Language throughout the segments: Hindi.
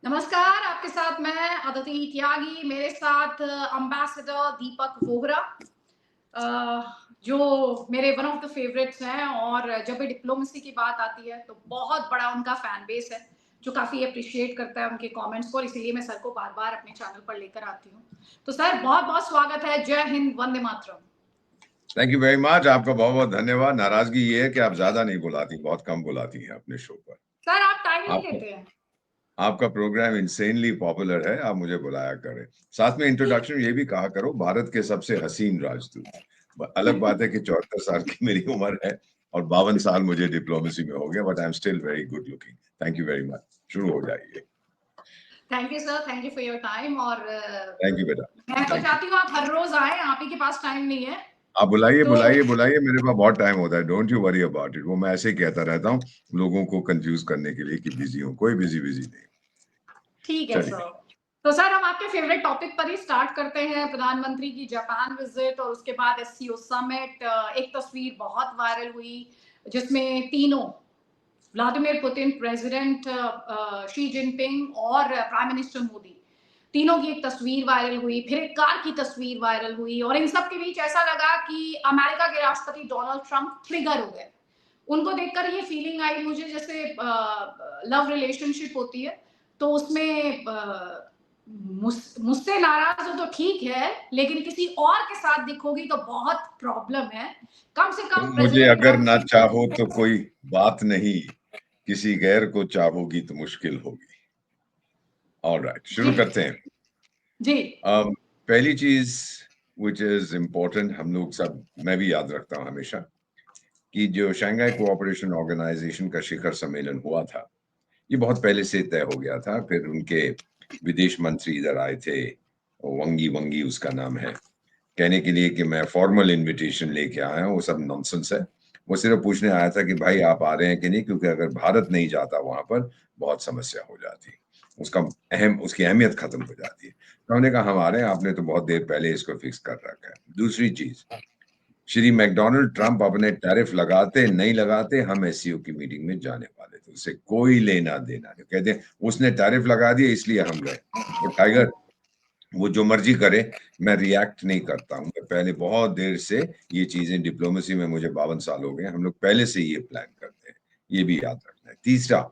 नमस्कार, आपके साथ मैं अदिति त्यागी, मेरे साथ अम्बेसडर दीपक वोहरा, जो मेरे वन ऑफ द फेवरेट्स हैं। और जब भी डिप्लोमेसी की बात आती है तो बहुत बड़ा उनका फैन बेस है, जो काफ़ी एप्रिशिएट करता है उनके कमेंट्स को, और इसीलिए मैं सर को बार-बार अपने चैनल पर लेकर आती हूँ। तो सर बहुत-बहुत स्वागत है। जय हिंद, वंदे मातरम। Thank you very much. आपका बहुत-बहुत धन्यवाद। नाराजगी ये है कि आप ज़्यादा नहीं बुलाती, बहुत कम बुलाती हैं अपने शो पर। सर आप टाइम नहीं आपका देते हैं। आपका प्रोग्राम इंसेनली पॉपुलर है, आप मुझे बुलाया करें। साथ में इंट्रोडक्शन ये भी कहा करो, भारत के सबसे हसीन राजदूत। अलग बात है कि 74 साल की मेरी उम्र है और 52 साल मुझे डिप्लोमेसी में हो गया, but I am still very good looking. Thank you very much. शुरू हो जाइए। Thank you sir, thank you for your time. और थैंक यू बेटा। मैं तो थैंक यू। चाहती हूँ आप हर रोज आए, आप ही के पास टाइम नहीं है आप बुलाइए, तो। बुलाइए, बुलाइए, मेरे पास बहुत टाइम होता है, don't you worry about it. वो मैं ऐसे ही कहता रहता हूँ लोगों को कंफ्यूज करने के लिए कि बिजी हूँ, कोई बिजी नहीं। ठीक है चलिए। सर। तो सर हम आपके फेवरेट टॉपिक पर ही स्टार्ट करते हैं। प्रधानमंत्री की जापान विजिट और उसके बाद एससीओ समिट। एक तस्वीर बहुत वायरल हुई जिसमें तीनों, Vladimir Putin, president Xi Jinping और प्राइम मिनिस्टर मोदी, तीनों की एक तस्वीर वायरल हुई। फिर एक कार की तस्वीर वायरल हुई और इन सब के बीच ऐसा लगा कि अमेरिका के राष्ट्रपति डोनाल्ड ट्रंप ट्रिगर हो गए। उनको देखकर ये फीलिंग आई मुझे जैसे लव रिलेशनशिप होती है तो उसमें मुझसे नाराज हो तो ठीक है, लेकिन किसी और के साथ दिखोगी तो बहुत प्रॉब्लम है। कम से कम तुम मुझे प्रेसिडेंट अगर ट्रंप ना की। चाहो तो कोई बात नहीं, किसी गैर को चाहोगी तो मुश्किल होगी। ऑलराइट, जी शुरू करते हैं। जी पहली चीज विच इज इम्पोर्टेंट, हम लोग सब, मैं भी याद रखता हूं हमेशा, कि जो शंघाई कोऑपरेशन ऑर्गेनाइजेशन का शिखर सम्मेलन हुआ था, ये बहुत पहले से तय हो गया था। फिर उनके विदेश मंत्री इधर आए थे, वंगी वंगी उसका नाम है, कहने के लिए कि मैं फॉर्मल इनविटेशन लेके आया हूँ। वो सब नॉनसेंस है। वो सिर्फ पूछने आया था कि भाई आप आ रहे हैं कि नहीं, क्योंकि अगर भारत नहीं जाता वहां पर बहुत समस्या हो जाती, उसकी अहमियत खत्म हो जाती है। तो हमने कहा हम आ रहे हैं, आपने तो बहुत देर पहले इसको फिक्स कर रखा है। दूसरी चीज, श्री मैकडोनाल्ड ट्रंप अपने टैरिफ लगाते नहीं लगाते, हम एससीओ की मीटिंग में जाने वाले थे, उससे कोई लेना देना नहीं। कहते हैं उसने टैरिफ लगा दिया इसलिए हम गए। वो टाइगर, वो जो मर्जी करे, मैं रिएक्ट नहीं करता हूँ। मैं पहले बहुत देर से ये चीजें, डिप्लोमेसी में मुझे 52 साल हो गए, हम लोग पहले से ये प्लान करते हैं, ये भी याद रखना है। तीसरा,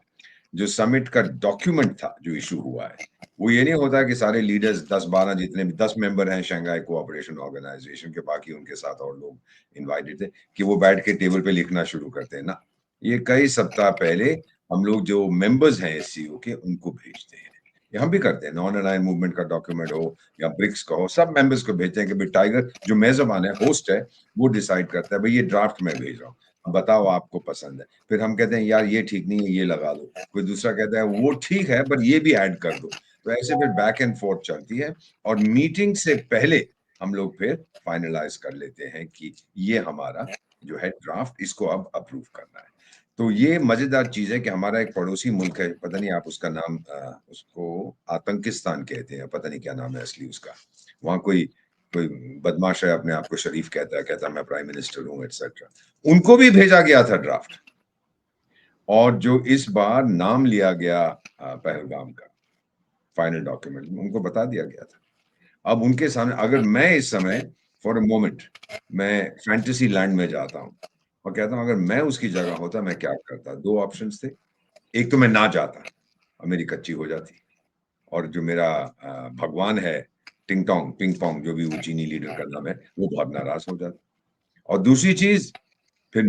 जो समिट का डॉक्यूमेंट था, जो इशू हुआ है, वो ये नहीं होता कि सारे लीडर्स 10-12 जितने भी 10 मेंबर हैं शंघाई कोऑपरेशन ऑर्गेनाइजेशन के, बाकी उनके साथ और लोग इनवाइटेड थे, कि वो बैठ के टेबल पे लिखना शुरू करते हैं ना। ये कई सप्ताह पहले हम लोग जो मेंबर्स हैं एससीओ के उनको भेजते हैं। ये हम भी करते हैं, नॉन अलाइन मूवमेंट का डॉक्यूमेंट हो या ब्रिक्स का हो, सब मेंबर्स को भेजते हैं कि भाई टाइगर जो मेजबान है, होस्ट है, वो डिसाइड करता है भाई ये ड्राफ्ट मैं भेज रहा हूँ, बताओ आपको पसंद है। फिर हम कहते हैं यार ये ठीक नहीं है, ये लगा दो। कोई दूसरा कहता है वो ठीक है पर ये भी ऐड कर दो। तो ऐसे फिर बैक एंड फोर्थ चलती है, और मीटिंग से पहले हम लोग फिर फाइनलाइज कर लेते हैं कि ये हमारा जो है ड्राफ्ट, इसको अब अप्रूव करना है। तो ये मजेदार चीज है कि हमारा एक पड़ोसी मुल्क है, पता नहीं आप उसका नाम, उसको आतंकिस्तान कहते हैं, पता नहीं क्या नाम है असली उसका। वहां कोई कोई बदमाश है, अपने आप को शरीफ कहता है मैं प्राइम मिनिस्टर हूँ एटसेट्रा। उनको भी भेजा गया था ड्राफ्ट, और जो इस बार नाम लिया गया पहलगाम का फाइनल डॉक्यूमेंट में, उनको बता दिया गया था। अब उनके सामने अगर मैं इस समय फॉर अ मोमेंट मैं फैंटेसी लैंड में जाता हूं और कहता हूं अगर मैं उसकी जगह होता मैं क्या करता, दो ऑप्शंस थे। एक तो मैं ना जाता और मेरी कच्ची हो जाती, और जो मेरा भगवान है टिंग टोंग पिंग पोंग, जो भी वो चीनी लीडर का नाम है, वो बहुत नाराज हो जाता। और दूसरी चीज, फिर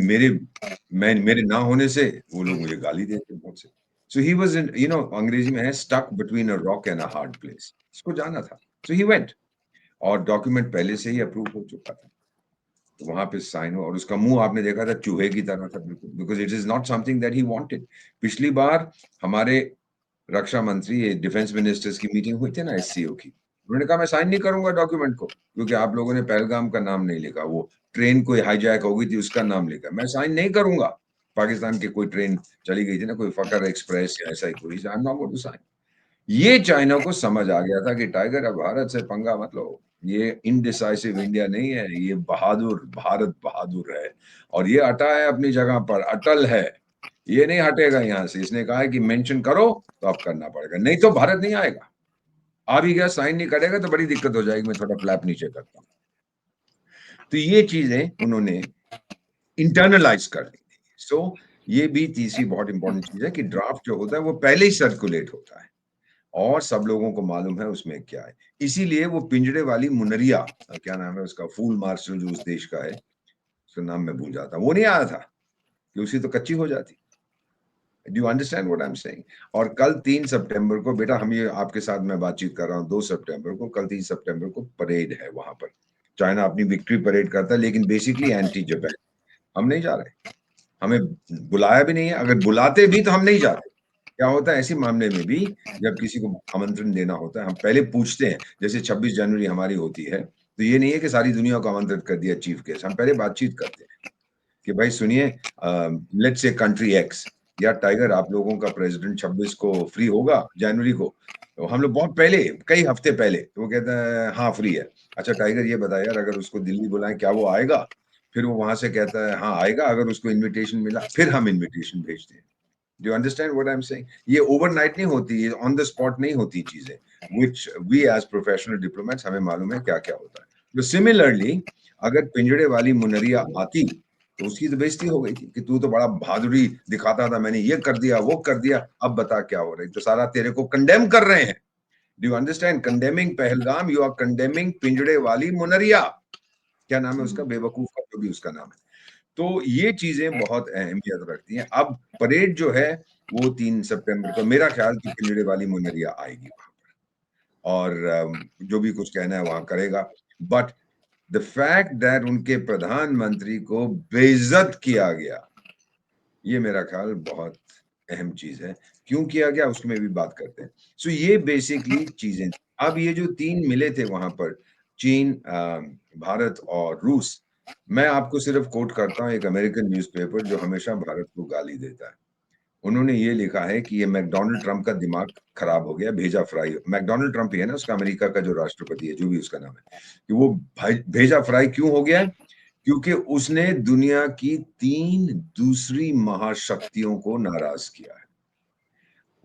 मेरे ना होने से वो लोग मुझे गाली देते बहुत से। सो ही वाज इन, अंग्रेजी में है stuck between a rock and a hard place. इसको जाना था, सो ही वेंट, और डॉक्यूमेंट पहले से ही अप्रूव हो चुका था। तो वहां पे साइन हो, और उसका मुंह आपने देखा था चूहे की तरह था बिल्कुल, because it is not something that he wanted. पिछली बार हमारे रक्षा मंत्री, ये डिफेंस मिनिस्टर्स की मीटिंग हुई थी ना एससीओ की, उन्होंने कहा मैं साइन नहीं करूंगा डॉक्यूमेंट को, क्योंकि आप लोगों ने पहलगाम का नाम नहीं लिखा, वो ट्रेन कोई हाईजैक हो गई थी उसका नाम लिखा, मैं साइन नहीं करूंगा। पाकिस्तान की कोई ट्रेन चली गई थी ना, कोई फकर एक्सप्रेस या ऐसा ही कोई, I am not going to sign. ये चाइना को समझ आ गया था कि टाइगर अब भारत से पंगा मत लो, ये इनडिसाइसिव इंडिया नहीं है, ये बहादुर भारत बहादुर है, और ये अटा है अपनी जगह पर, अटल है। ये नहीं हटेगा यहाँ से। इसने कहा है कि मेंशन करो तो अब करना पड़ेगा, नहीं तो भारत नहीं आएगा। आ भी गया, साइन नहीं करेगा तो बड़ी दिक्कत हो जाएगी। मैं थोड़ा फ्लैप नीचे करता हूँ। तो ये चीजें उन्होंने इंटरनलाइज कर दी थी। सो ये भी तीसरी बहुत इंपॉर्टेंट चीज है कि ड्राफ्ट जो होता है वो पहले ही सर्कुलेट होता है और सब लोगों को मालूम है उसमें क्या है। इसीलिए वो पिंजड़े वाली मुनरिया, क्या नाम है उसका, फूल मार्शल जो उस देश का है, उसका नाम मैं भूल जाता, वो नहीं आया था कि उसी तो कच्ची हो जाती। Do you understand what I am saying? और कल 3 सितंबर को बेटा, हम ये आपके साथ मैं बातचीत कर रहा हूँ 2 सितंबर को, कल 3 सितंबर को परेड है वहां पर। चाइना अपनी विक्ट्री परेड करता है लेकिन बेसिकली एंटी जापान। हम नहीं जा रहे, हमें बुलाया भी नहीं है। अगर बुलाते भी तो हम नहीं जाते। क्या होता है ऐसे मामले में भी, जब किसी को आमंत्रण देना होता है हम पहले पूछते हैं। जैसे 26 जनवरी हमारी होती है तो ये नहीं है कि सारी दुनिया को आमंत्रित कर दिया चीफ गेस्ट, हम पहले बातचीत करते हैं कि भाई सुनिए, लेट्स से कंट्री एक्स, या टाइगर आप लोगों का प्रेसिडेंट 26 को फ्री होगा जनवरी को। तो हम लोग बहुत पहले, कई हफ्ते पहले, तो वो कहता है हाँ फ्री है। अच्छा टाइगर ये बता यार, अगर उसको दिल्ली बुलाएं क्या वो आएगा? फिर वो वहां से कहता है हाँ आएगा, अगर उसको इनविटेशन मिला, फिर हम इनविटेशन भेजते हैं। Do you understand what I am saying? ये ओवरनाइट नहीं होती, ये ऑन द स्पॉट नहीं होती चीजें, which we as professional diplomats हमें मालूम है क्या क्या होता है। तो सिमिलरली अगर पिंजड़े वाली मुनरिया आती तो उसकी तो बेइज्जती हो गई थी कि तू तो बड़ा बहादुरी दिखाता था, मैंने ये कर दिया वो कर दिया, अब बता क्या हो रहा है। तो सारा तेरे को कंडेम कर रहे हैं। Do you understand? Condemning Pahalgam, you are condemning पिंजड़े वाली मुनरिया। क्या नाम है उसका, बेवकूफ का जो भी उसका नाम है। तो ये चीजें बहुत अहमियत रखती हैं। अब परेड जो है वो 3 सितंबर को, मेरा ख्याल कि पिंजड़े वाली मुनरिया आएगी वहां पर और जो भी कुछ कहना है वहां करेगा। बट द फैक्ट दैट उनके प्रधानमंत्री को बेइज्जत किया गया, ये मेरा ख्याल बहुत अहम चीज है। क्यों किया गया उसमें भी बात करते हैं। सो ये बेसिकली चीजें। अब ये जो 3 मिले थे वहां पर, चीन, भारत और रूस, मैं आपको सिर्फ कोट करता हूं एक अमेरिकन न्यूज़पेपर जो हमेशा भारत को गाली देता है। उन्होंने ये लिखा है कि ये मैकडोनल्ड ट्रंप का दिमाग खराब हो गया, भेजा फ्राई। मैकडोनल्ड ट्रंप ही है ना उसका, अमेरिका का जो राष्ट्रपति है, जो भी उसका नाम है, कि वो भेजा फ्राई क्यों हो गया है? क्योंकि उसने दुनिया की 3 दूसरी महाशक्तियों को नाराज किया है।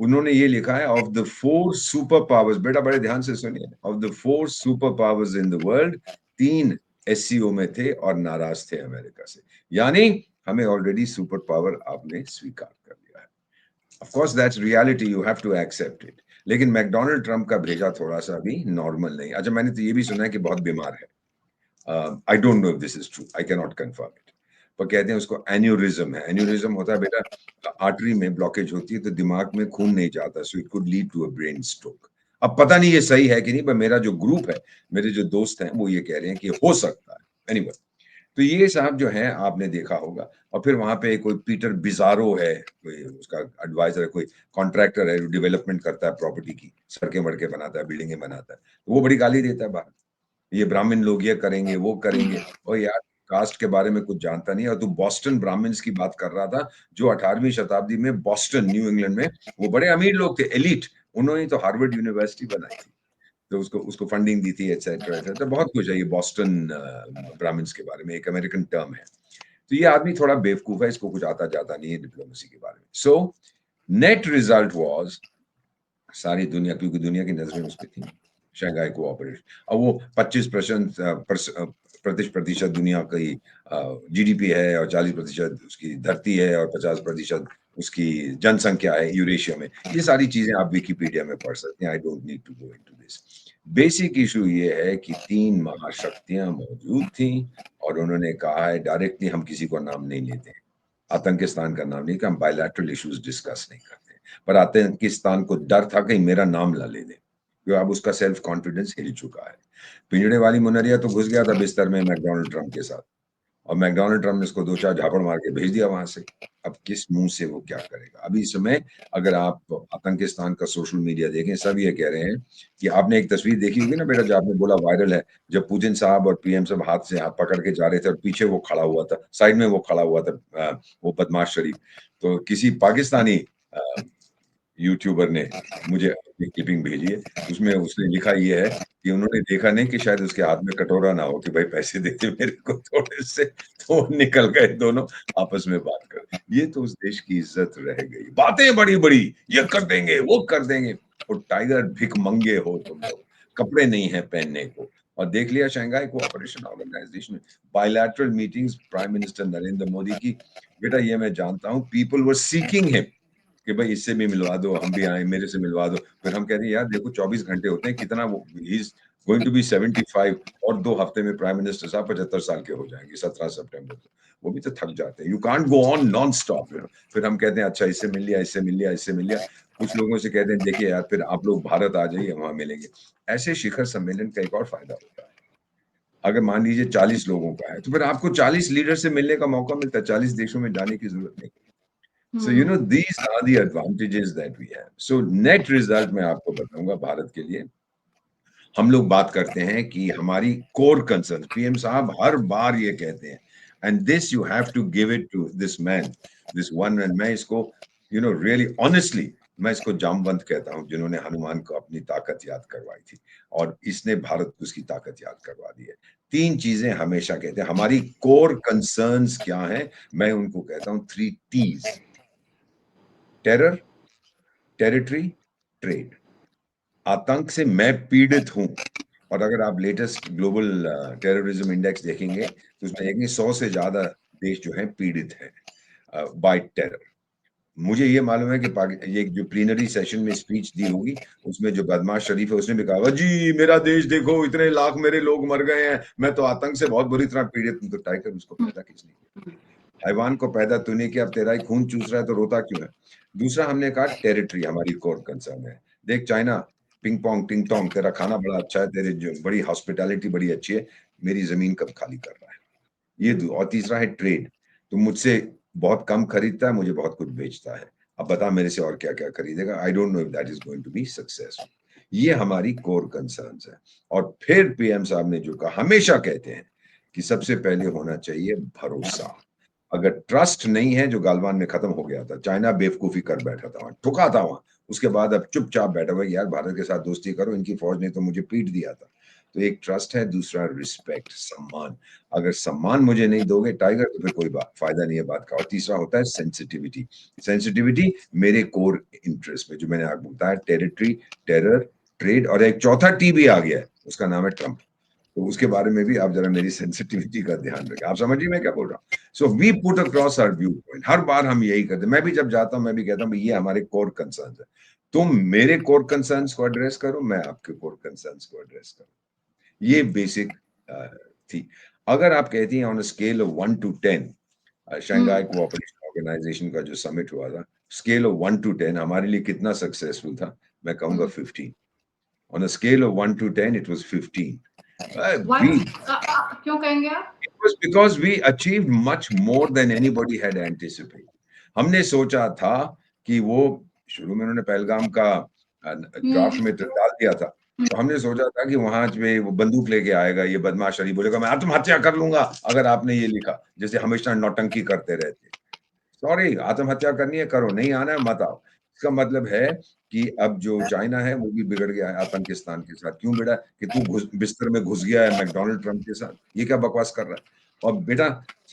उन्होंने ये लिखा है ऑफ द 4 सुपर पावर्स, बेटा बड़े ध्यान से सुनिए, of the 4 super powers in the world, 3 SCO में थे और नाराज थे अमेरिका से। यानी हमें ऑलरेडी सुपर पावर आपने स्वीकार कर लिया है। Of course that's reality, you have to accept it. लेकिन मैकडोनल्ड ट्रंप का भेजा थोड़ा सा भी नॉर्मल नहीं। अच्छा मैंने तो ये भी सुना है कि बहुत बीमार है। आई don't know if this is true, I can not confirm it. पर कहते हैं उसको एन्यूरिज्म है। एन्यूरिज्म होता है बेटा, आर्टरी में ब्लॉकेज होती है तो दिमाग में खून नहीं जाता, so it could lead to a brain stroke. अब पता नहीं ये सही है कि नहीं, पर मेरा जो ग्रुप है, मेरे जो दोस्त हैं, वो ये कह रहे हैं कि हो सकता है। एनीवे, तो ये साहब जो है आपने देखा होगा। और फिर वहां पे कोई पीटर बिजारो है, कोई उसका एडवाइजर है, कोई कॉन्ट्रैक्टर है जो डेवलपमेंट करता है प्रॉपर्टी की, सड़कें वड़कें बनाता है, बिल्डिंगें बनाता है, तो वो बड़ी गाली देता है बाहर। ये ब्राह्मण लोग ये करेंगे वो करेंगे। और यार कास्ट के बारे में कुछ जानता नहीं। और तू बॉस्टन ब्राह्मण्स की बात कर रहा था, जो 18वीं शताब्दी में बॉस्टन, न्यू इंग्लैंड में, वो बड़े अमीर लोग थे, एलिट। उन्होंने तो हार्वर्ड यूनिवर्सिटी बनाई थी, तो उसको उसको फंडिंग दी थी, एटसेट्रा एटसेट्रा। बहुत कुछ है ये बॉस्टन ब्राह्मण्स के बारे में, एक अमेरिकन टर्म है। तो ये आदमी थोड़ा बेवकूफ है, इसको कुछ आता जाता नहीं है डिप्लोमेसी के बारे में। सो नेट रिजल्ट वाज, सारी दुनिया, क्योंकि दुनिया की नजरें उस पर थी, शंघाई कोऑपरेशन। अब वो 25% दुनिया की जीडीपी है और 40% उसकी धरती है और 50% उसकी जनसंख्या है यूरेशिया में। ये सारी चीजें आप विकिपीडिया में पढ़ सकते हैं, I don't need to go into this. Basic issue ये है कि 3 महाशक्तियां मौजूद थी और उन्होंने कहा है डायरेक्टली, हम किसी को नाम नहीं लेते हैं, आतंकिस्तान का नाम नहीं, कि हम बायलैटरल इश्यूज डिस्कस नहीं करते। पर आतंकिस्तान को डर था कहीं मेरा नाम ला ले दे, क्योंकि अब उसका सेल्फ कॉन्फिडेंस हिल चुका है। पिंजड़े वाली मुनरिया तो घुस गया था बिस्तर में मैकडोनल्ड ट्रंप के साथ, और मैकडोनल्ड ट्रंप ने उसको 2-4 झापड़ मार के भेज दिया वहां से। अब किस मुंह से वो क्या करेगा? अभी इस समय अगर आप आतंकिस्तान का सोशल मीडिया देखें, सब ये कह रहे हैं कि आपने एक तस्वीर देखी होगी ना बेटा, जो आपने बोला वायरल है, जब पुतिन साहब और पीएम साहब हाथ से हाथ पकड़ के जा रहे थे और पीछे वो खड़ा हुआ था, साइड में वो खड़ा हुआ था, वो बदमाश शरीफ। तो किसी पाकिस्तानी यूट्यूबर ने मुझे अपनी क्लिपिंग भेजी है, उसमें उसने लिखा ये है कि उन्होंने देखा नहीं कि शायद उसके हाथ में कटोरा ना हो कि भाई पैसे दे दे मेरे को थोड़े से, तो वो निकल गए दोनों आपस में बात कर। ये तो उस देश की इज्जत रह गई। बातें बड़ी-बड़ी, ये कर देंगे, वो कर देंगे। और टाइगर भिखमंगे हो तुम लोग, कपड़े नहीं है पहनने को। और देख लिया शंघाई कोऑपरेशन ऑर्गेनाइजेशन में bilateral meetings prime minister Narendra Modi की, बेटा ये मैं जानता हूँ, पीपल वर सीकिंग हिम कि भाई इससे भी मिलवा दो, हम भी आए, मेरे से मिलवा दो। फिर हम कह रहे हैं यार देखो 24 घंटे होते हैं, कितना वो he is going to be 75 और 2 हफ्ते में प्राइम मिनिस्टर साहब 75 साल के हो जाएंगे 17 सितंबर को। वो भी तो थक जाते हैं। You can't go on non stop. फिर हम कहते हैं अच्छा इससे मिल लिया, इससे मिल लिया, इससे मिल लिया। कुछ लोगों से कहते हैं देखिए यार फिर आप लोग भारत आ जाइए, वहां मिलेंगे। ऐसे शिखर सम्मेलन का एक और फायदा होता है, अगर मान लीजिए 40 लोगों का है तो फिर आपको 40 लीडर से मिलने का मौका मिलता है, 40 देशों में जाने की जरूरत नहीं। So, you know, these are the advantages that we have. So, net result मैं आपको बताऊंगा भारत के लिए। हम लोग बात करते हैं कि हमारी कोर कंसर्न, पीएम साहब हर बार ये कहते हैं, and this you have to give it to this man, this one. And मैं इसको रियली ऑनेस्टली मैं इसको जामवंत कहता हूं, जिन्होंने हनुमान को अपनी ताकत याद करवाई थी और इसने भारत को उसकी ताकत याद करवा दी है। 3 चीजें हमेशा कहते हैं, हमारी कोर कंसर्न्स क्या है, मैं उनको कहता हूं 3 T's: टेरर, टेरिटरी, ट्रेड। आतंक से मैं पीड़ित हूं। और अगर आप लेटेस्ट ग्लोबल टेररिज्म इंडेक्स देखेंगे तो उसमें देखेंगे 100 से ज्यादा देश जो हैं पीड़ित हैं बाय टेरर। मुझे ये मालूम है कि ये जो प्लीनरी सेशन में स्पीच दी होगी उसमें जो बदमाश शरीफ है उसने भी कहा जी मेरा देश देखो, इतने लाख मेरे लोग मर गए हैं, मैं तो आतंक से बहुत बुरी तरह पीड़ित हूं। तो टाइगर उसको पैदा किसने किया? हैवान को पैदा तूने किया, अब तेरा ही खून चूस रहा है तो रोता क्यों है? दूसरा हमने कहा टेरिटरी हमारी कोर कंसर्न है। देख चाइना, पिंग पोंग टिंग टोंग, तेरा खाना बड़ा अच्छा है, तेरे जो बड़ी हॉस्पिटैलिटी बड़ी अच्छी है, मेरी जमीन कब खाली कर रहा है? ये और तीसरा है ट्रेड, तू मुझसे बहुत कम खरीदता है, मुझे बहुत कुछ बेचता है, अब बता मेरे से और क्या क्या खरीदेगा? I don't know if that is going to be successful. ये हमारी कोर कंसर्न्स है। और फिर पीएम साहब ने जो कहा, हमेशा कहते हैं कि सबसे पहले होना चाहिए भरोसा। अगर ट्रस्ट नहीं है, जो गालवान में खत्म हो गया था, चाइना बेवकूफी कर बैठा था वहां, ठुका था वहां, उसके बाद अब चुपचाप बैठा हुआ यार भारत के साथ दोस्ती करो, इनकी फौज ने तो मुझे पीट दिया था। तो एक ट्रस्ट है, दूसरा रिस्पेक्ट, सम्मान। अगर सम्मान मुझे नहीं दोगे टाइगर तो फिर कोई फायदा नहीं है बात का। और तीसरा होता है सेंसिटिविटी। सेंसिटिविटी मेरे कोर इंटरेस्ट में, जो मैंने आपको बताया, टेरिटरी, टेरर, ट्रेड, और एक चौथा टी भी आ गया है, उसका नाम है ट्रंप। तो उसके बारे में भी आप जरा मेरी सेंसिटिविटी का ध्यान रखें। आप समझिए मैं क्या बोल रहा हूँ। So we put across our viewpoint, हर बार हम यही करते हैं। मैं भी जब जाता हूँ मैं भी कहता हूँ ये हमारे कोर कंसर्न्स है, तुम मेरे कोर कंसर्न्स को एड्रेस करो, मैं आपके कोर कंसर्न्स को एड्रेस करूँ। ये बेसिक थी। अगर आप कहती हैं on a scale of 1 to 10, Shanghai Cooperation Organisation का जो समिट हुआ था, स्केल ऑफ 1 to 10 हमारे लिए कितना सक्सेसफुल था? मैं कहूंगा 15। On a scale of 1 to 10 it was 15। क्यों कहेंगे आप? It was because we achieved much more than anybody had anticipated. हमने सोचा था कि वो शुरू में उन्होंने पहलगाम का ड्राफ्ट में तो डाल दिया था, तो हमने सोचा था कि वहां पे वो बंदूक लेके आएगा, ये बदमाश शरीफ बोलेगा मैं आत्महत्या कर लूंगा अगर आपने ये लिखा, जैसे हमेशा नौटंकी करते रहते। सॉरी, आत्महत्या करनी है करो, नहीं आना है मत आओ। इसका मतलब है कि अब जो चाइना है वो भी बिगड़ गया है आतंकिस्तान के साथ। क्यों बिगड़ा? कि तू बिस्तर में घुस गया है मैकडोनाल्ड ट्रम्प के साथ, ये क्या बकवास कर रहा है? और बेटा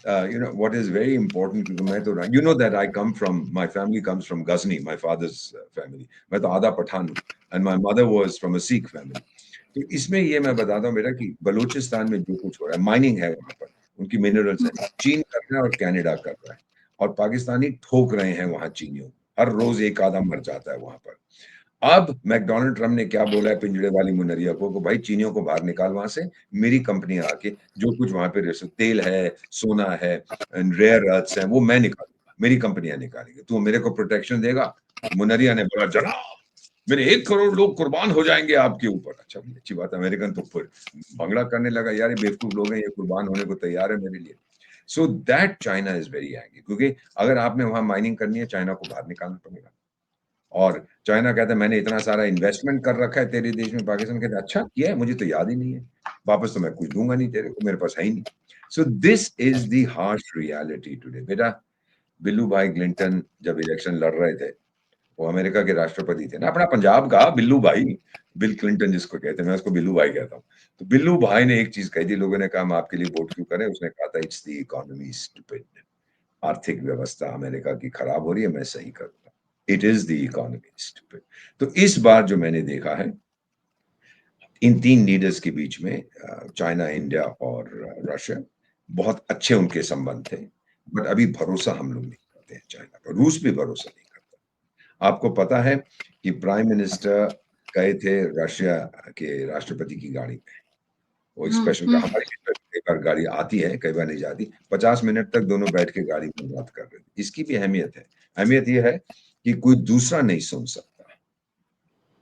व्हाट इज वेरी इंपॉर्टेंट, क्योंकि मैं तो that I come from, my family comes from Ghazni, my father's family. मैं तो आधा पठान हूँ and my mother was from a Sikh family. तो इसमें ये मैं बताता हूँ बेटा कि बलूचिस्तान में जो कुछ हो रहा है, माइनिंग है वहां पर, उनकी मिनरल्स है, चीन कर रहा है और कनाडा कर रहा है, और पाकिस्तानी ठोक रहे हैं वहां चीनियों, हर रोज एक आदम मर जाता है वहां पर। अब मैकडोनाल्ड ट्रम्प ने क्या बोला है पिंजड़े वाली मुनरिया को, भाई चीनियों को बाहर निकाल वहां से, मेरी कंपनी आके जो कुछ वहां पे तेल है, सोना है, रेयर अर्थ्स हैं, वो मैं निकालूंगा, मेरी कंपनियां निकालेंगे, तू मेरे को प्रोटेक्शन देगा? मुनरिया ने बोला जनाब मेरे 1 करोड़ लोग कुर्बान हो जाएंगे आपके ऊपर। अच्छा अच्छी बात, अमेरिकन तो फिर भंगड़ा करने लगा, यार ये बेवकूफ लोग हैं, ये कुर्बान होने को तैयार है मेरे लिए। So that China is very angry, क्योंकि अगर आपने वहां माइनिंग करनी है चाइना को बाहर निकालना पड़ेगा। और चाइना कहता है मैंने इतना सारा इन्वेस्टमेंट कर रखा है तेरे देश में। पाकिस्तान कहता है अच्छा किया है, मुझे तो याद ही नहीं है, वापस तो मैं कुछ दूंगा नहीं तेरे को, मेरे पास है ही नहीं। So this is the harsh reality today. बेटा बिल्लू भाई क्लिंटन जब इलेक्शन लड़ रहे थे वो अमेरिका के राष्ट्रपति थे ना, अपना पंजाब का बिल्लू भाई, बिल क्लिंटन जिसको कहते हैं, मैं उसको बिल्लू भाई कहता हूँ। तो बिल्लू भाई ने एक चीज कही थी, लोगों ने कहा हम आपके लिए वोट क्यों करें, उसने कहा था इट्स द इकोनॉमी स्टूपिड, आर्थिक व्यवस्था अमेरिका की खराब हो रही है, मैं सही करूंगा, it is the economy stupid. तो इस बार जो मैंने देखा है इन तीन लीडर्स के बीच में, चाइना, इंडिया और रशिया, बहुत अच्छे उनके संबंध थे, बट अभी भरोसा हम लोग नहीं करते हैं चाइना पर, रूस भी भरोसा नहीं करता। आपको पता है कि प्राइम मिनिस्टर गए थे रशिया के राष्ट्रपति की गाड़ी में, वो स्पेशल, हमारी कई बार गाड़ी आती है, कई बार नहीं जाती, 50 मिनट तक दोनों बैठ के गाड़ी में बात कर रहे थे। इसकी भी अहमियत है, अहमियत यह है कि कोई दूसरा नहीं सुन सकता,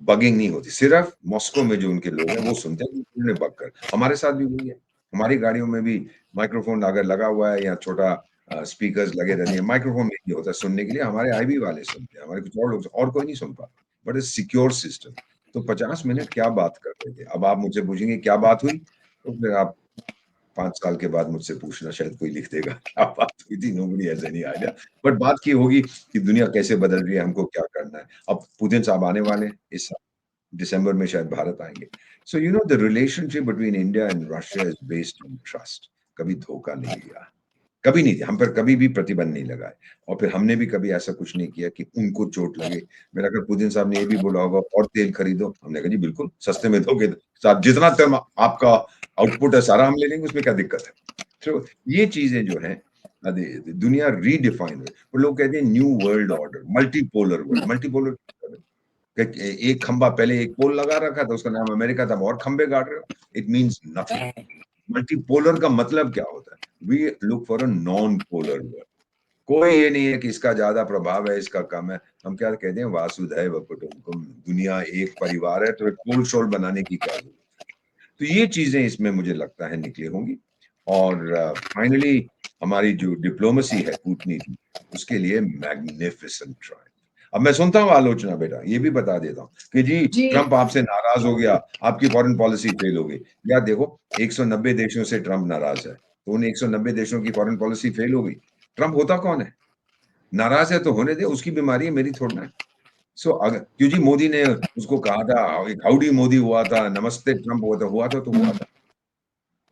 बगिंग नहीं होती, सिर्फ मॉस्को में जो उनके लोग हैं वो सुनते हैं, उन्होंने बग कर। हमारे साथ भी वही है, हमारी गाड़ियों में भी माइक्रोफोन अगर लगा हुआ है या छोटा स्पीकर्स लगे रहते हैं, माइक्रोफोन नहीं होता सुनने के लिए, हमारे आईबी वाले सुनते हैं, हमारे कुछ और लोग, और कोई नहीं सुन पाता, बट इट्स सिक्योर सिस्टम। तो 50 मिनट क्या बात कर रहे थे, अब आप मुझसे पूछेंगे क्या बात हुई, तो फिर आप 5 साल के बाद मुझसे पूछना, शायद कोई लिख देगा क्या बात हुई थी, nobody has any idea, but बात की होगी कि दुनिया कैसे बदल रही है, हमको क्या करना है। अब पुतिन साहब आने वाले हैं इस दिसंबर में, शायद भारत आएंगे। सो you know the relationship between India and Russia is based on trust, कभी धोखा नहीं दिया, कभी नहीं दिया, हम पर कभी भी प्रतिबंध नहीं लगाए, और फिर हमने भी कभी ऐसा कुछ नहीं किया कि उनको चोट लगे। मेरा अगर पुतिन साहब ने ये भी बोला होगा और तेल खरीदो, हमने कहा जी बिल्कुल, सस्ते में दोगे साहब, जितना तेल आपका आउटपुट है सारा हम ले लेंगे, उसमें क्या दिक्कत है। तो ये चीजें जो है दुनिया रीडिफाइन हुई, लोग कहते हैं new world order, multipolar world, multipolar, एक खंबा, पहले एक पोल लगा रखा था, उसका नाम अमेरिका था, और खंबे गाड़ रहे हो, इट मींस नथिंग। मल्टीपोलर का मतलब क्या होता है, we look for a non polar world. कोई ये नहीं है कि इसका ज्यादा प्रभाव है, इसका कम है, हम क्या कहते हैं, वासुदैव कुटुंबकम, दुनिया एक परिवार है, तो एक पोल शोल बनाने की क्या जरूरत है। तो ये चीजें इसमें मुझे लगता है निकली होंगी, और फाइनली हमारी जो डिप्लोमेसी है, कूटनीति, उसके लिए मैग्निफिसेंट ट्राई। अब मैं सुनता हूँ आलोचना, बेटा ये भी बता देता हूँ कि जी ट्रंप आपसे नाराज हो गया, आपकी फॉरेन पॉलिसी फेल हो गई। यार देखो, 190 देशों से ट्रंप नाराज है, तो उन 190 देशों की फॉरेन पॉलिसी फेल हो गई। ट्रंप होता कौन है, नाराज है तो होने दे, उसकी बीमारी है, मेरी थोड़ा है। सो अगर क्यों जी मोदी ने उसको कहा था, एक हाउडी मोदी हुआ था, नमस्ते ट्रंप हुआ था तो हुआ था।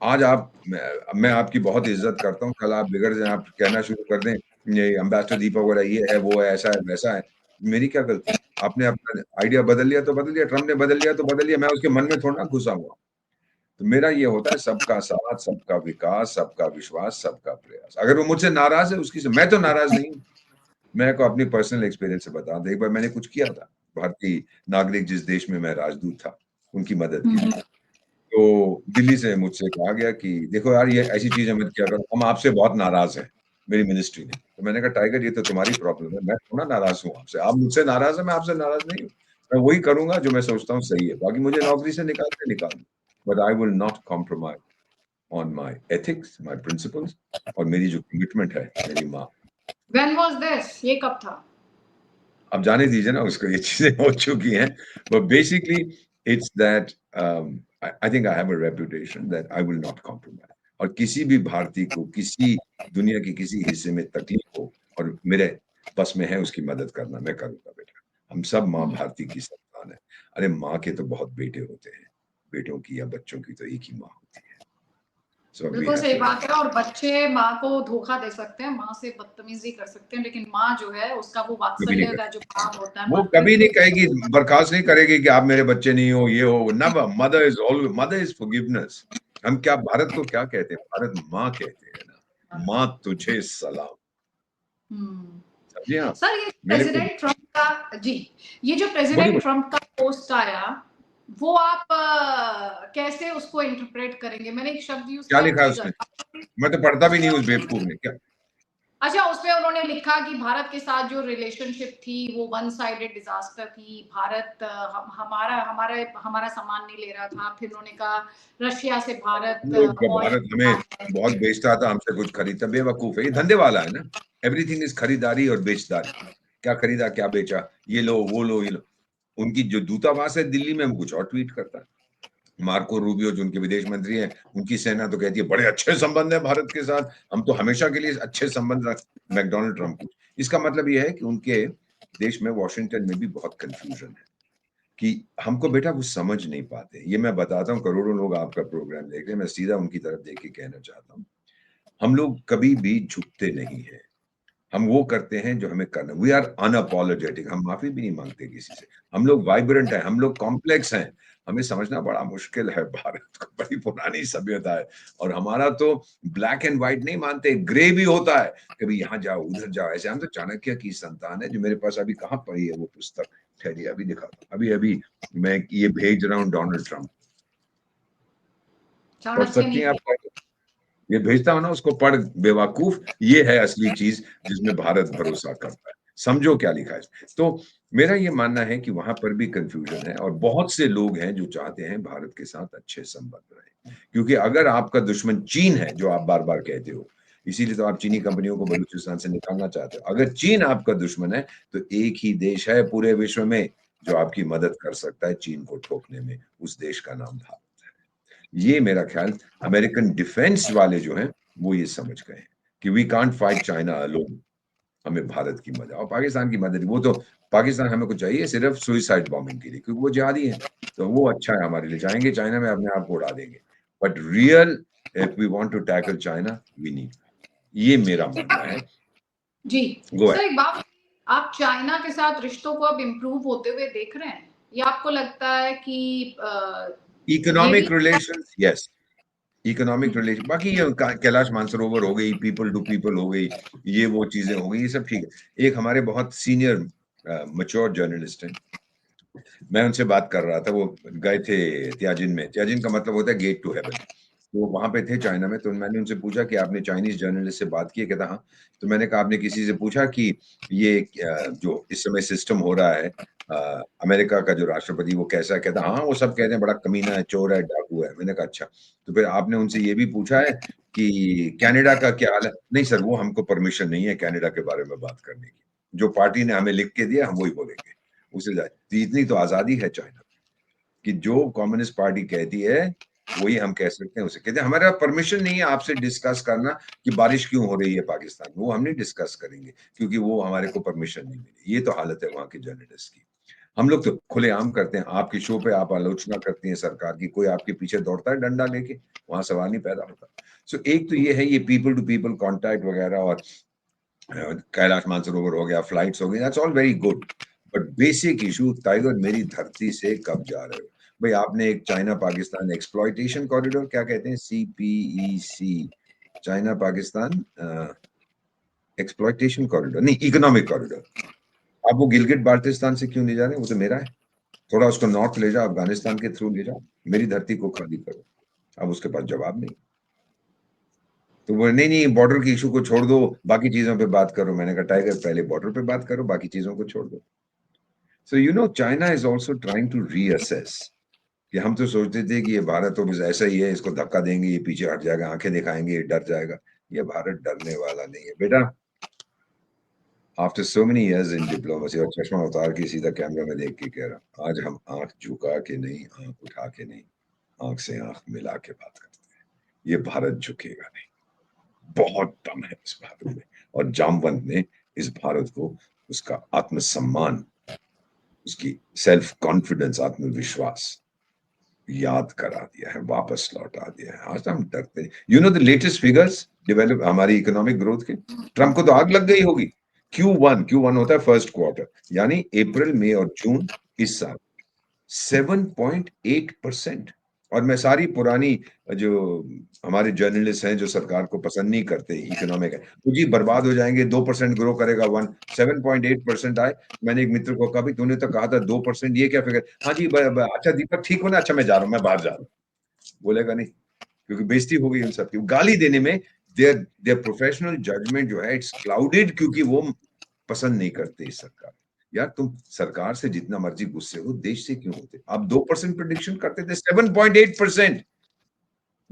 आज आप, मैं आपकी बहुत इज्जत करता हूँ, कल आप बिगड़ जाए, आप कहना शुरू कर दें ये एम्बेसडर दीपक वगैरह ये है, वो है, ऐसा है, वैसा है, मेरी क्या गलती, आपने अपना आइडिया बदल लिया तो बदल लिया, ट्रंप ने बदल लिया तो बदल लिया, मैं उसके मन में थोड़ा ना घुसा हुआ। तो मेरा ये होता है सबका साथ, सबका विकास, सबका विश्वास, सबका प्रयास। अगर वो मुझसे नाराज है उसकी से, मैं तो नाराज नहीं हूँ। मैं को अपनी पर्सनल एक्सपीरियंस से बता दूं, एक बार मैंने कुछ किया था, भारतीय नागरिक जिस देश में मैं राजदूत था, उनकी मदद के लिए, तो दिल्ली से मुझसे कहा गया कि देखो यार ये ऐसी चीजें मत किया करो, हम आपसे बहुत नाराज हैं, मेरी मिनिस्ट्री ने। तो मैंने कहा टाइगर ये तो तुम्हारी प्रॉब्लम है, मैं थोड़ा नाराज हूँ आपसे, आप मुझसे नाराज है, मैं आपसे नाराज नहीं हूँ, मैं वही करूंगा जो मैं सोचता हूँ सही है, बाकी मुझे नौकरी से निकाल, but I will not compromise on my ethics, my principles, और मेरी जो कमिटमेंट है मेरी माँ। When was this? ये कब था? अब जाने दीजिए ना उसको, ये चीजें हो चुकी हैं, but basically it's that I think I have a reputation that I will not compromise, और किसी भी भारतीय को किसी दुनिया के किसी हिस्से में तकलीफ हो और मेरे बस में है उसकी मदद करना, मैं करूंगा बेटा। हम सब माँ भारती की संतान है। अरे माँ के तो बहुत बेटे होते हैं, बेटों की या बच्चों की तो एक ही माँ होती है। So we बिल्कुल have सही to बात है, और बच्चे माँ को धोखा दे सकते हैं, माँ से बदतमीजी कर सकते हैं, लेकिन माँ जो है उसका वो कभी नहीं वात्सल्य का कर, जो भाव होता है, वो कभी नहीं मातृत्व कहेगी, बर्खास्त नहीं करेगी कि आप मेरे बच्चे नहीं हो, ये हो, नेवर। Mother is forgiveness. हम क्या भारत को क्या कहते हैं, भारत माँ कहते हैं ना, माँ तुझे सलाम, समझे आप। सर ये मेरे को प्रेसिडेंट ट्रंप का जी, ये जो बोलिए प्रेसिडेंट ट्रंप का पोस्ट आया, वो आप कैसे उसको इंटरप्रेट करेंगे? मैंने एक शब्द यूज क्या किया, लिखा है उसमें, ट्रिगर। मैं तो पढ़ता भी नहीं उस बेवकूफ ने क्या। अच्छा, उसमें उन्होंने लिखा कि भारत के साथ जो रिलेशनशिप थी वो वन साइडेड डिजास्टर थी, भारत हमारा हमारा हमारा सामान नहीं ले रहा था, फिर उन्होंने कहा रशिया से भारत लोग ऑयल भारत हमें बहुत बेचता था, हमसे कुछ खरीदता, बेवकूफ है, ये धंधे वाला है ना। एवरीथिंग इज खरीदारी और बेचदारी, क्या खरीदा क्या बेचा, ये लो वो लो ये लो। उनकी जो दूतावास है दिल्ली में, वो कुछ और ट्वीट करता है। मार्को रूबियो जो उनके विदेश मंत्री हैं, उनकी सेना तो कहती है बड़े अच्छे संबंध है भारत के साथ, हम तो हमेशा के लिए अच्छे संबंध रख, मैकडोनाल्ड ट्रंप को। इसका मतलब यह है कि उनके देश में, वॉशिंगटन में भी बहुत कंफ्यूजन है कि हमको बेटा वो समझ नहीं पाते। ये मैं बताता हूँ, करोड़ों लोग आपका प्रोग्राम देख रहे हैं, मैं सीधा उनकी तरफ देख के कहना चाहता हूँ, हम लोग कभी भी झुकते नहीं हैं। हम वो करते हैं जो हमें करना। वी आर अनअपोलोजेटिक, हम माफी भी नहीं मांगते किसी से। हम लोग वाइब्रेंट हैं, हम लोग कॉम्प्लेक्स हैं। हमें समझना बड़ा मुश्किल है, भारत को बड़ी पुरानी सभ्यता है और हमारा तो ब्लैक एंड व्हाइट नहीं मानते, ग्रे भी होता है, कभी यहाँ जाओ उधर जाओ ऐसे। हम तो चाणक्य की संतान है, जो मेरे पास अभी कहाँ पड़ी है वो पुस्तक, ठहरिए अभी दिखाता हूँ। अभी अभी मैं ये भेज रहा हूँ डोनाल्ड ट्रंप, पढ़ चाणक्य सकती हैं नीति। आप? ये भेजता हूं ना, उसको पढ़ बेवकूफ, ये है असली चीज जिसमें भारत भरोसा करता है। समझो क्या लिखा है। तो मेरा ये मानना है कि वहां पर भी कंफ्यूजन है और बहुत से लोग हैं जो चाहते हैं भारत के साथ अच्छे संबंध रहे, क्योंकि अगर आपका दुश्मन चीन है, जो आप बार बार कहते हो, इसीलिए तो आप चीनी कंपनियों को बलूचिस्तान से निकालना चाहते हो। अगर चीन आपका दुश्मन है तो एक ही देश है पूरे विश्व में जो आपकी मदद कर सकता है चीन को ठोकने में, उस देश का नाम भारत है। ये मेरा ख्याल, अमेरिकन डिफेंस वाले जो हैं वो ये समझ गए हैं कि we can't fight China alone, हमें भारत की मदद और पाकिस्तान की मदद। वो तो पाकिस्तान हमें को चाहिए सिर्फ सुइसाइड बॉम्बिंग के लिए, क्योंकि वो जिहादी है, तो वो अच्छा है हमारे लिए। जाएंगे चाइना में, अपने आप को उड़ा देंगे, but real if we want to tackle China we need, ये मेरा मानना है। जी गो सर, अहेड। एक बात, आप चाइना के साथ रिश्तों को अब इम्प्रूव होते हुए देख रहे हैं, या आपको लगता है कि ये भी। Economic relations, yes, economic relation, बाकी ये कैलाश मानसरोवर हो गई, पीपल टू पीपल हो गई, ये वो चीजें हो गई, ये सब ठीक है। एक हमारे बहुत सीनियर मैच्योर जर्नलिस्ट हैं, मैं उनसे बात कर रहा था, वो गए थे त्याजिन में, त्याजिन का मतलब होता है गेट टू हेवन, तो वहां पे थे चाइना में। तो मैंने उनसे पूछा कि आपने चाइनीज जर्नलिस्ट से बात की है? कहता हाँ। तो मैंने कहा आपने किसी से पूछा कि ये जो इस समय सिस्टम हो रहा है, अमेरिका का जो राष्ट्रपति वो कैसा है? कहता हाँ, वो सब कहते हैं बड़ा कमीना है, चोर है, डाकू है। मैंने कहा अच्छा, तो फिर आपने उनसे ये भी पूछा है कि कनाडा का क्या हाल है? नहीं सर, वो हमको परमिशन नहीं है कनाडा के बारे में बात करने की, जो पार्टी ने हमें लिख के दिया हम वही बोलेंगे, उसे जाए। तो इतनी तो आजादी है चाइना कि जो कम्युनिस्ट पार्टी कहती है वही हम कह सकते हैं। उसे कहते हैं हमारा परमिशन नहीं है आपसे डिस्कस करना कि बारिश क्यों हो रही है पाकिस्तान में, वो हम नहीं डिस्कस करेंगे क्योंकि वो हमारे को परमिशन नहीं मिली। ये तो हालत है वहां के जर्नलिस्ट की। हम लोग तो खुलेआम करते हैं, आपकी शो पे आप आलोचना करती हैं सरकार की, कोई आपके पीछे दौड़ता है डंडा लेके? वहां सवाल नहीं पैदा होता। सो एक तो ये है, ये पीपल टू पीपल कॉन्टैक्ट वगैरह, और कैलाश मानसरोवर हो गया, फ्लाइट्स हो गई, that's all very good, but basic issue, tiger मेरी धरती से कब जा रहे हो? भाई आपने एक चाइना पाकिस्तान एक्सप्लॉइटेशन कॉरिडोर, क्या कहते हैं, CPEC, China Pakistan exploitation corridor, नहीं इकोनॉमिक कॉरिडोर, आप वो गिलगिट बाल्टिस्तान से क्यों ले जा रहे हैं? वो तो मेरा है। थोड़ा उसको नॉर्थ ले जाओ, अफगानिस्तान के थ्रू ले जाओ, मेरी धरती को खाली करो। अब उसके पास जवाब नहीं। तो वो नहीं नहीं, बॉर्डर की इशू को छोड़ दो, बाकी चीजों पे बात करो। मैंने कहा टाइगर पहले बॉर्डर पे बात करो, बाकी चीजों को छोड़ दो। So you know China is also trying to reassess, कि हम तो सोचते थे कि ये भारत तो बस ऐसा ही है, इसको धक्का देंगे ये पीछे हट जाएगा, आंखें दिखाएंगे ये डर जाएगा। ये भारत डरने वाला नहीं है बेटा। After so many years in diplomacy, और चश्मा उतार के सीधा कैमरा में देख के कह रहा हूं, आज हम आंख झुका के नहीं, आंख उठा के नहीं, आंख से आंख मिला के बात करते हैं। ये भारत झुकेगा नहीं, बहुत दम है इस भारत में, और जामवंत ने इस भारत को उसका आत्मसम्मान, उसकी सेल्फ कॉन्फिडेंस, आत्मविश्वास याद करा दिया है, वापस लौटा दिया है। आज हम डरते हैं। You know the latest figures develop हमारी इकोनॉमिक ग्रोथ के, ट्रम्प को तो आग लग गई होगी। Q1 होता है फर्स्ट क्वार्टर, यानी अप्रैल मई और जून इस साल 7.8%। और मैं सारी पुरानी जो हमारे जर्नलिस्ट हैं जो सरकार को पसंद नहीं करते इकोनॉमिक है, तो जी बर्बाद हो जाएंगे, 2% ग्रो करेगा, 7.8% आए। मैंने एक मित्र को कहा भाई तूने तो कहा था 2%, ये क्या फिगर? हाँ जी अच्छा दीपक ठीक हो ना? अच्छा मैं जा रहा हूँ, मैं बाहर जा रहा हूँ। बोलेगा नहीं, क्योंकि बेइज्जती हो गई उन सबकी। गाली देने में देयर देयर प्रोफेशनल जजमेंट जो है इट्स क्लाउडेड, क्योंकि वो पसंद नहीं करते इस सरकार। यार तुम सरकार से जितना मर्जी गुस्से हो, देश से क्यों होते? आप 2% प्रेडिक्शन करते थे, 7.8%,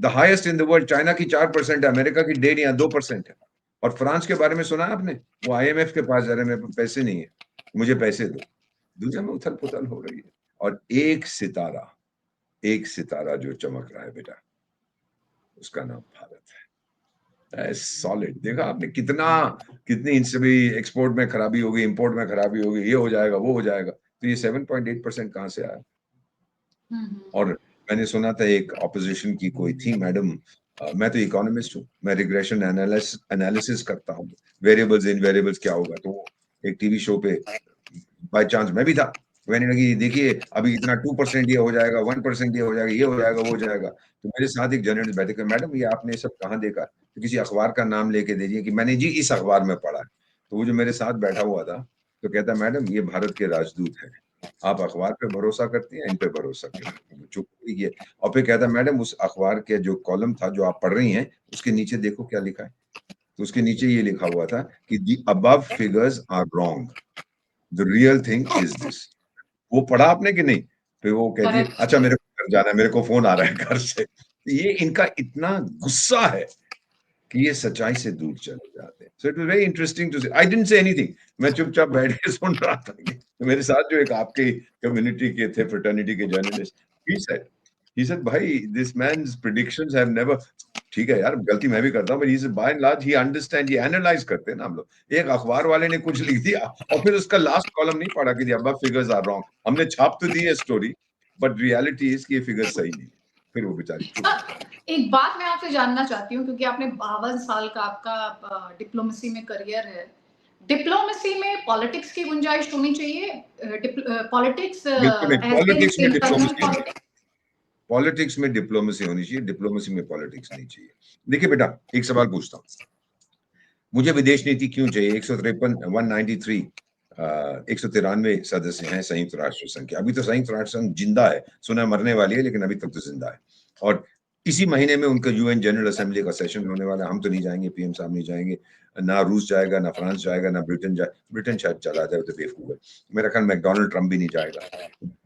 the highest in the world. China की 4% है, अमेरिका की 1.5 या 2% है। और फ्रांस के बारे में सुना आपने? वो IMF के पास जा रहे हैं, मेरे पास पैसे नहीं है, मुझे पैसे दो। दुनिया में उथल पुथल हो रही है, और एक सितारा जो चमक रहा है बेटा, उसका नाम भारत है। सॉलिड। देखा आपने कितनी इनसे भी एक्सपोर्ट में खराबी होगी, इंपोर्ट में खराबी होगी, ये हो जाएगा वो हो जाएगा, तो ये 7.8% कहाँ से आया? और मैंने सुना था एक ऑपोजिशन की कोई थी मैडम, मैं तो इकोनॉमिस्ट हूँ, मैं रिग्रेशन एनालिसिस करता हूँ, वेरिएबल्स इनवेरिएबल्स क्या होगा, तो एक टीवी शो पे बाय चांस मैं भी था, कहने लगी देखिए अभी इतना 2% ये हो जाएगा, 1% ये हो जाएगा, ये हो जाएगा वो हो जाएगा। तो मेरे साथ एक जर्नलिस्ट बैठे थे, मैडम ये आपने सब कहाँ देखा? तो किसी अखबार का नाम लेके दीजिए कि मैंने जी इस अखबार में पढ़ा है। तो वो जो मेरे साथ बैठा हुआ था तो कहता मैडम ये भारत के राजदूत है, आप अखबार पे भरोसा करती हैं, इन पे भरोसा करें। चुप रहिए। और फिर कहता मैडम उस अखबार के जो कॉलम था जो आप पढ़ रही हैं उसके नीचे देखो क्या लिखा है। तो उसके नीचे ये लिखा हुआ था कि the above figures are wrong, the real thing is this. वो पढ़ा आपने कि नहीं? फिर वो कहती है करेक्ट। अच्छा मेरे को घर जाना है, मेरे को फोन आ रहा है घर से। ये इनका इतना गुस्सा है कि ये सच्चाई से दूर चले जाते हैं। So it was very interesting to see. I didn't say anything, मैं चुपचाप बैठ के सुन रहा था। तो मेरे साथ जो एक आपके कम्युनिटी के थे, फ्रेटर्निटी के जर्नलिस्ट, ही सेड भाई this man's predictions have never, ठीक है यार गलती मैं भी करता हूँ, but he is by and large he understand, ये एनालाइज करते हैं ना हम लोग। एक अखबार वाले ने कुछ लिख दिया और फिर उसका लास्ट कॉलम नहीं पढ़ा कि अब फिगर्स आर रॉन्ग। हमने छाप तो दी है स्टोरी, बट रियलिटी इज कि ये फिगर सही नहीं है। फिर वो बेचारी चुप हो गई। एक बात मैं आपसे जानना चाहती हूँ, क्योंकि आपने 52 साल का आपका डिप्लोमेसी में करियर है। डिप्लोमेसी में पॉलिटिक्स की गुंजाइश होनी चाहिए? पॉलिटिक्स बिल्कुल नहीं, एज इन पॉलिटिक्स में इंटरनल डिप्लोमेसी नहीं, पॉलिटिक्स? पॉलिटिक्स में डिप्लोमेसी होनी चाहिए, डिप्लोमेसी में पॉलिटिक्स नहीं चाहिए। देखिए बेटा, एक सवाल पूछता हूँ, मुझे विदेश नीति क्यों चाहिए? 153 193 193 सदस्य हैं संयुक्त राष्ट्र संघ के। अभी तो संयुक्त राष्ट्र संघ जिंदा है, सुना मरने वाली है, लेकिन अभी तक तो जिंदा है। और इसी महीने में उनका यूएन जनरल असेंबली का सेशन होने वाला है। हम तो नहीं जाएंगे, पीएम साहब नहीं जाएंगे, ना रूस जाएगा, ना फ्रांस जाएगा, ना ब्रिटेन जाए, ब्रिटेन शायद चला जाए तो बेवकूफ है। मेरा ख्याल मैकडोनाल्ड ट्रम्प भी नहीं जाएगा।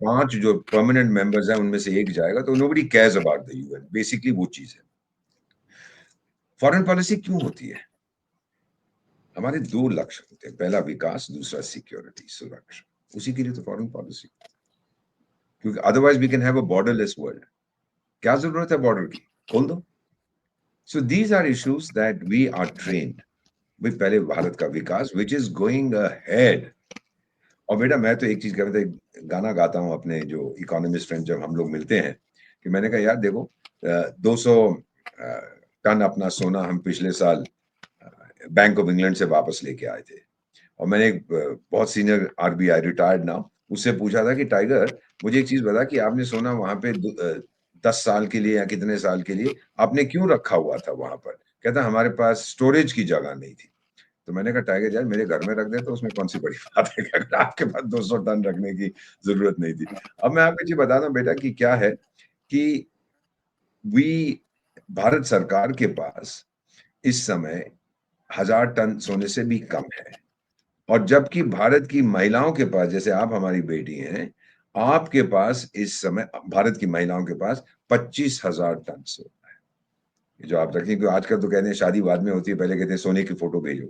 5 जो परमानेंट मेंबर्स हैं उनमें से एक जाएगा, तो nobody cares about the UN, basically वो चीज है। फॉरेन पॉलिसी क्यों होती है? हमारे 2 लक्ष्य होते हैं, पहला विकास, दूसरा सिक्योरिटी, सुरक्षा। उसी के लिए तो फॉरेन पॉलिसी, क्योंकि otherwise we can have a borderless world. क्या जरूरत है बॉर्डर की? खोल दो। So these are issues that we are trained with. पहले भारत का विकास विच इज गोइंग अहेड। और बेटा मैं तो एक चीज कह रहा था, गाना गाता हूँ अपने जो इकोनॉमिस्ट फ्रेंड जब हम लोग मिलते हैं, कि मैंने कहा यार देखो 200 टन अपना सोना हम पिछले साल बैंक ऑफ इंग्लैंड से वापस लेके आए थे। और मैंने एक बहुत सीनियर आरबीआई रिटायर्ड नाउ, उससे पूछा था कि टाइगर मुझे एक चीज बता कि आपने सोना वहां पे 10 साल के लिए या कितने साल के लिए आपने क्यों रखा हुआ था वहां पर? कहता हमारे पास स्टोरेज की जगह नहीं थी। तो मैंने कहा टाइगर यार मेरे घर में रख दे तो उसमें कौन सी बड़ी बात है, अगर आपके पास 200 टन रखने की जरूरत नहीं थी। अब मैं आपको ये बताता हूँ बेटा कि क्या है कि वी भारत सरकार के पास इस समय 1000 टन सोने से भी कम है। और जबकि भारत की महिलाओं के पास, जैसे आप हमारी बेटी हैं, आपके पास इस समय भारत की महिलाओं के पास 25,000 टन सोना है। जो आप रखें, क्योंकि आजकल तो कहते हैं शादी बाद में होती है, पहले कहते हैं सोने की फोटो भेजो।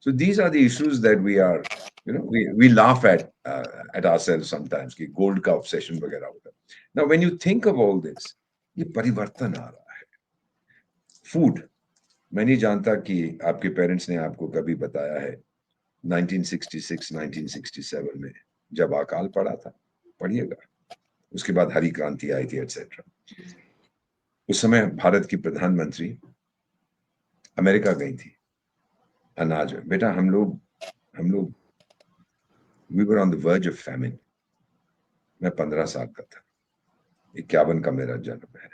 So these are the issues that we are, you know, we laugh at ourselves sometimes कि गोल्ड का ऑब्सेशन वगैरह होता है। Now when you think of all this, ये परिवर्तन आ रहा है। फूड, मैं नहीं जानता कि आपके पेरेंट्स ने आपको कभी बताया है 1966 1967 में जब अकाल पड़ा था, पढ़िएगा, उसके बाद हरी क्रांति आई थी एटसेट्रा। उस समय भारत की प्रधानमंत्री अमेरिका गई थी अनाज में। बेटा हम लोग we were on the verge of famine. मैं 15 साल का था, 51 का मेरा जन्म है।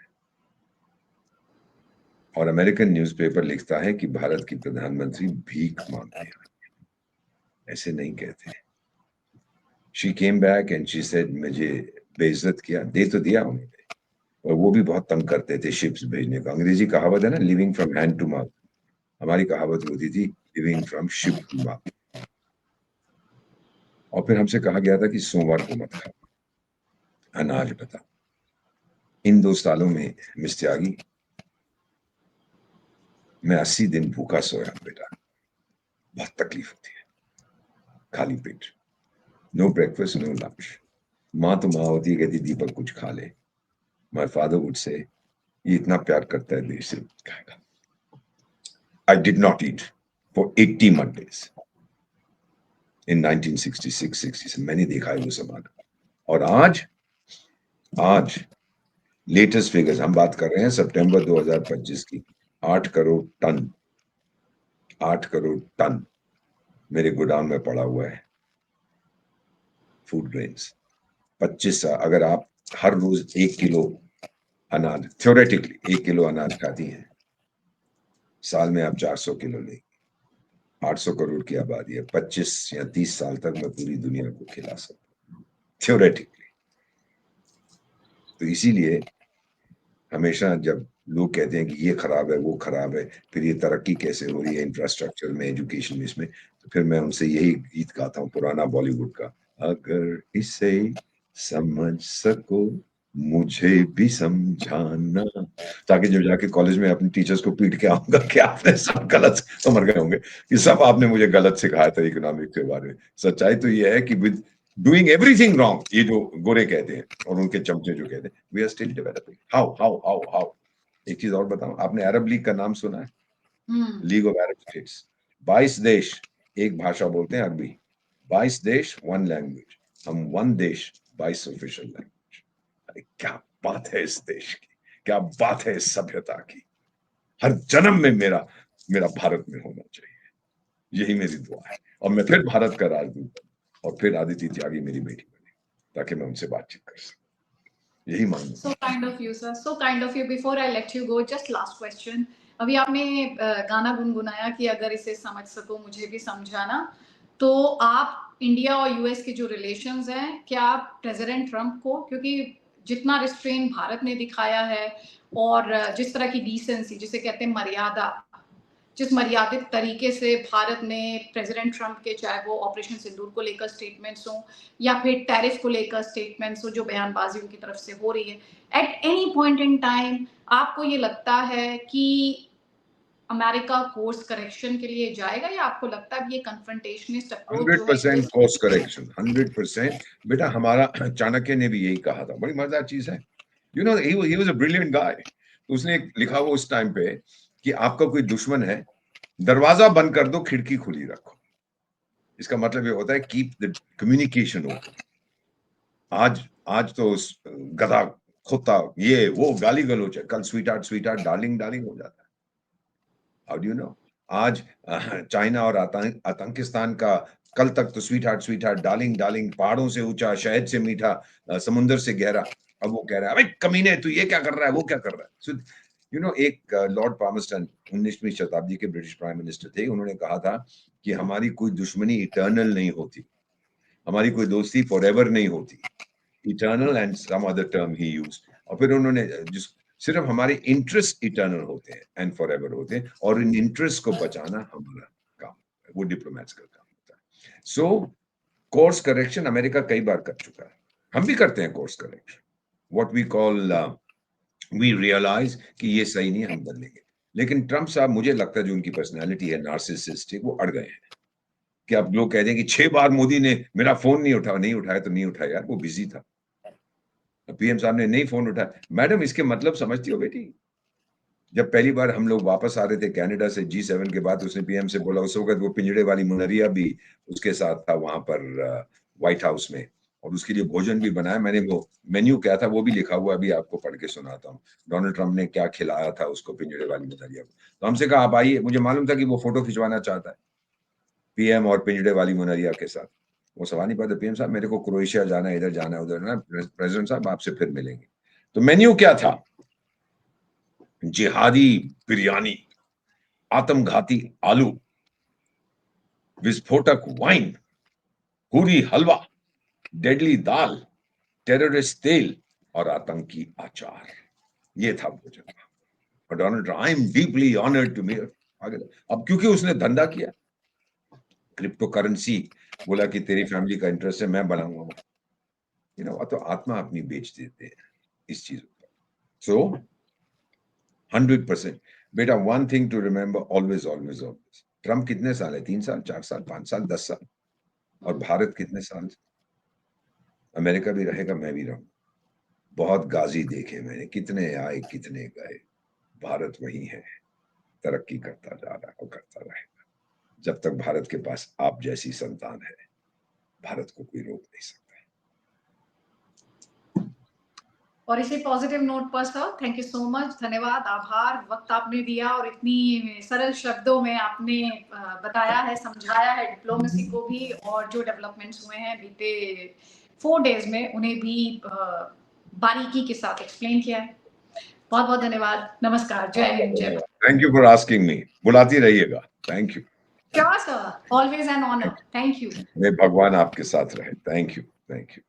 और अमेरिकन न्यूज़पेपर लिखता है कि भारत की प्रधानमंत्री भीख मांगते हैं। ऐसे नहीं कहते। She came back and she said मुझे बेइज्जत किया, दे तो दिया उन्होंने। और वो भी बहुत तंग करते थे शिप्स भेजने का। अंग्रेजी कहावत है ना, living from hand to mouth. हमारी कहावत होती थी living from ship to mouth. और फिर हमसे कहा गया था कि सोमवार को मत खाओ अनाज। बता, इन 2 सालों में मिस त्यागी मैं 80 दिन भूखा सोया बेटा। बहुत तकलीफ होती है, खाली पेट, नो ब्रेकफास्ट नो लंच। माँ तो माँ होती है, कहती दीपक कुछ खा ले। माय फादर वुड से ये इतना प्यार करता है देश से, खाएगा। I did not eat for 80 Mondays in 1966-67. मैंने देखा है वो जमाना। और आज लेटेस्ट फिगर्स हम बात कर रहे हैं सितंबर 2025 की, 8 करोड़ टन 8 करोड़ टन मेरे गोडाउन में पड़ा हुआ है फूड ग्रेन्स। 25 अगर आप हर रोज 1 किलो अनाज, थ्योरेटिकली 1 किलो अनाज खाती हैं, साल में आप 400 किलो लेंगे, 800 करोड़ की आबादी है, 25 या 30 साल तक मैं पूरी दुनिया को खिला सकता हूँ थ्योरेटिकली। तो इसीलिए हमेशा जब लोग कहते हैं कि ये खराब है, वो खराब है, फिर ये तरक्की कैसे हो रही है इंफ्रास्ट्रक्चर में, एजुकेशन में, इसमें, तो फिर मैं उनसे यही गीत गाता हूँ पुराना बॉलीवुड का, अगर इसे समझ सको मुझे भी समझाना, ताकि जब जाके कॉलेज में अपने टीचर्स को पीट के आऊंगा कि आपने सब गलत, तो मर गए होंगे कि सब आपने मुझे गलत सिखाया था इकोनॉमिक्स के बारे में। सच्चाई तो ये है कि विद डूइंग एवरीथिंग रॉन्ग, ये जो गोरे कहते हैं और उनके चमचे जो कहते हैं, we are still developing. How एक चीज और बताऊं, आपने अरब लीग का नाम सुना है? League of Arab states. 22 देश एक भाषा बोलते हैं, अरबी। 22 देश, वन लैंग्वेज। हम 1 देश, 22 ऑफिशियल लैंग्वेज। अरे क्या बात है इस देश की, क्या बात है इस सभ्यता की। हर जन्म में मेरा मेरा भारत में होना चाहिए, यही मेरी दुआ है। और मैं फिर भारत का राजदूत बनूं, और फिर आदिति त्यागी मेरी बेटी बने, ताकि मैं उनसे बातचीत कर सकूं। यही मांगू। So kind of you, sir. So kind of you. Before I let you go, just last question. अभी आपने गाना गुनगुनाया कि अगर इसे समझ सको मुझे भी समझाना, तो आप इंडिया और यूएस के जो रिलेशंस हैं, क्या आप प्रेसिडेंट ट्रम्प को, क्योंकि जितना रिस्ट्रेन भारत ने दिखाया है और जिस तरह की डिसेंसी, जिसे कहते हैं मर्यादा, जिस मर्यादित तरीके से भारत ने प्रेसिडेंट ट्रम्प के, चाहे वो ऑपरेशन सिंदूर को लेकर स्टेटमेंट्स हो या फिर टैरिफ को लेकर स्टेटमेंट्स हो, जो बयानबाजी उनकी तरफ से हो रही है, at any point in time आपको ये लगता है कि अमेरिका कोर्स करेक्शन के लिए जाएगा, या आपको लगता है ये कन्फ्रंटेशनिस्ट अप्रोच जो है 100% कोर्स करेक्शन, 100%। बेटा हमारा चाणक्य ने भी यही कहा था, बड़ी मजेदार चीज है। You know he was a brilliant guy. उसने लिखा हुआ उस टाइम पे कि आपका कोई दुश्मन है, दरवाजा बंद कर दो, खिड़की खुली रखो। इसका मतलब ये होता है कीप द कम्युनिकेशन ओपन। आज तो गधा, कुत्ता, ये वो गाली गलौज है, कल स्वीट हार्ट डार्लिंग डार्लिंग हो जाता है। How do you know? आज चाइना और आतंकिस्तान का, कल तक तो स्वीट हार्ट डार्लिंग डार्लिंग, पहाड़ों से ऊंचा, शहद से मीठा, समुंदर से गहरा। अब वो कह रहा है, अबे कमीने तू ये क्या कर रहा है, वो क्या कर रहा है। सो यू नो, एक लॉर्ड पामस्टन 19वीं शताब्दी के ब्रिटिश प्राइम मिनिस्टर थे, उन्होंने कहा था कि हमारी कोई दुश्मनी इटर्नल नहीं होती, हमारी कोई दोस्ती फॉरएवर नहीं होती। Eternal and some other term he used. और फिर उन्होंने जिस, सिर्फ हमारे इंटरेस्ट इटर्नल होते हैं एंड फॉरएवर होते हैं, और इन इंटरेस्ट को बचाना हमारा काम है, वो डिप्लोमैट्स का काम होता है। सो कोर्स करेक्शन अमेरिका कई बार कर चुका है, हम भी करते हैं course correction. What we call, we realise कि ये सही नहीं है, हम बदलेंगे। लेकिन ट्रम्प साहब, मुझे लगता है जो उनकी पर्सनैलिटी है नार्सिसिस्टिक, वो अड़ गए हैं। कि आप लोग कह दें कि 6 बार मोदी ने मेरा फोन नहीं उठाया तो नहीं उठाया यार, वो बिजी था। पीएम साहब ने नहीं फोन उठाया, मैडम इसके मतलब समझती हो बेटी? जब पहली बार हम लोग वापस आ रहे थे कनाडा से G7 के बाद, उसने पीएम से बोला, उस वक्त वो पिंजड़े वाली मुनरिया भी उसके साथ था वहां पर व्हाइट हाउस में, और उसके लिए भोजन भी बनाया। मैंने वो मेन्यू क्या था वो भी लिखा हुआ, अभी आपको पढ़ के सुनाता हूँ, डोनाल्ड ट्रम्प ने क्या खिलाया था उसको, पिंजड़े वाली मुनरिया को। तो हमसे कहा आप आइए, मुझे मालूम था कि वो फोटो खिंचवाना चाहता है पीएम और पिंजड़े वाली मुनरिया के साथ। वो सवाल नहीं पाते, पीएम साहब मेरे को क्रोएशिया जाना है, इधर जाना है, उधर ना, प्रेसिडेंट साहब आपसे फिर मिलेंगे। तो मेन्यू क्या था? जिहादी बिरयानी, आत्मघाती आलू, विस्फोटक वाइन, पूरी हलवा, डेडली दाल, टेररिस्ट तेल और आतंकी अचार। ये था भोजन। और Donald, I am deeply honoured to meet. अब क्योंकि उसने धंधा किया, क्रिप्टो करेंसी, बोला कि तेरी फैमिली का इंटरेस्ट है, मैं बनाऊंगा। यू नो, तो आत्मा अपनी बेच देते हैं इस चीज पर। सो 100% बेटा, one thing to remember, always always always, Trump कितने साल है? 3 साल, 4 साल, 5 साल, 10 साल। और भारत कितने साल? अमेरिका भी रहेगा, मैं भी रहूं। बहुत गाजी देखे मैंने, कितने आए कितने गए, भारत वही है। तरक्की करता जा रहा है और करता रहेगा। जब तक भारत के पास आप जैसी संतान है, भारत को कोई रोक नहीं सकता। और इसी पॉजिटिव नोट पर sir, thank you so much, धन्यवाद, आभार, वक्त आपने दिया और इतनी सरल शब्दों में आपने बताया है, समझाया है डिप्लोमेसी को भी, और जो डेवलपमेंट्स हुए हैं बीते 4 डेज में उन्हें भी बारीकी के साथ एक्सप्लेन किया है। बहुत बहुत धन्यवाद, नमस्कार, जय हिंद, जय Bharat. Thank you for asking me, बुलाती रहिएगा। Thank you. Sure sir, always an honour, thank you. मैं भगवान आपके साथ रहे। Thank you, thank you.